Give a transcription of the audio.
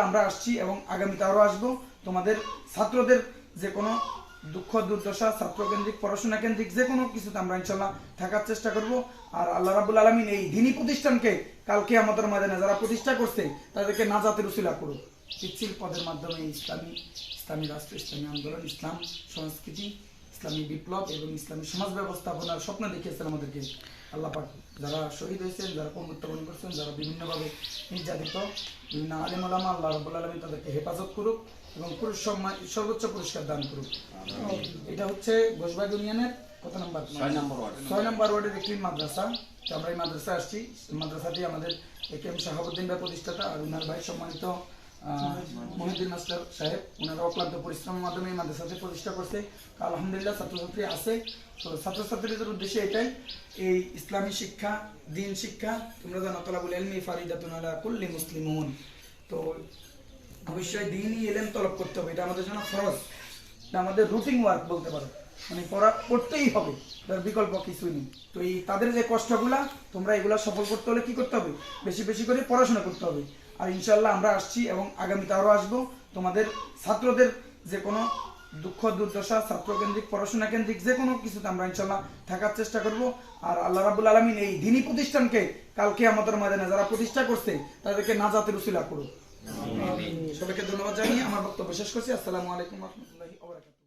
আমরা আসছি এবং আগামীতে আরো আসবো। তোমাদের ছাত্রদের যে কোনো দুঃখ দুর্দশা, ছাত্রকেন্দ্রিক পড়াশোনা কেন্দ্রিক যে কোনো কিছুতে আমরা ইনশাল্লাহ থাকার চেষ্টা করব। আর আল্লাহ রাব্বুল আলামিন এই দ্বীনি প্রতিষ্ঠানকে কালকে আমাদের ময়দানে যারা প্রতিষ্ঠা করছে তাদেরকে নাজাতের উসিলা করুক। পিচ্ছিল পদের মাধ্যমে ইসলামী রাষ্ট্র, ইসলামী আন্দোলন, ইসলাম সংস্কৃতি, ইসলামী বিপ্লব এবং ইসলামী সমাজ ব্যবস্থাপনার স্বপ্ন দেখিয়েছেন আমাদেরকে আল্লাহ পাক। যারা শহীদ হয়েছেন, যারা কর্মত্যাপন করছেন, যারা বিভিন্নভাবে নির্যাতিত, বিভিন্ন আলেম ওলামা, আল্লাহ রাব্বুল আলামিন তাদেরকে হেফাজত করুক এবং সর্বোচ্চ পুরস্কার দান করুক। এটা হচ্ছে ঘোষবাগ ইউনিয়নের কত নাম্বার? 6 নম্বর ওয়ার্ডের একটি মাদ্রাসা। তো আমরা এই মাদ্রাসা আসছি। মাদ্রাসাটি আমাদের একেএম শাহাবুদ্দিন ভাই প্রতিষ্ঠাতা, আর উনার ভাই সম্মানিত মহিউদ্দিন মাস্টার সাহেব, ওনারা অক্লান্ত পরিশ্রমের মাধ্যমে এই মাদ্রাসাতে প্রতিষ্ঠা করছে। আলহামদুলিল্লাহ ছাত্রছাত্রী আছে। তো ছাত্রছাত্রীদের উদ্দেশ্যে এটাই, এই ইসলামী শিক্ষা, দ্বীন শিক্ষা, তোমরা জানো তলাবুল ইলমি ফারিদাতুন আলা কুল্লি মুসলিমুন। তো অবশ্যই দ্বীনি ইলম তলব করতে হবে, এটা আমাদের জন্য ফরজ, এটা আমাদের রুটিন ওয়ার্ক বলতে পারো, মানে পড়তেই হবে, তার বিকল্প কিছুই নেই। তো এই তাদের যে কষ্টগুলা, তোমরা এগুলা সফল করতে হলে কি করতে হবে? বেশি বেশি করে পড়াশোনা করতে হবে। আর ইনশাল্লাহ আমরা আসছি এবং আগামীতে আরো আসবো। তোমাদের ছাত্রদের যে কোনো দুঃখ দুর্দশা, ছাত্রকেন্দ্রিক পড়াশোনা কেন্দ্রিক যে কোনো কিছুতে আমরা ইনশাল্লাহ থাকার চেষ্টা করব। আর আল্লাহ রাব্বুল আলামিন এই দ্বীনি প্রতিষ্ঠানকে কালকে আমাদের ময়দানে যারা প্রতিষ্ঠা করছে তাদেরকে নাজাতের উসিলা করুক। সবাইকে ধন্যবাদ জানিয়ে আমার বক্তব্য শেষ করছি। আসসালামু আলাইকুম ওয়া রাহমাতুল্লাহি ওয়া বারাকাতুহু।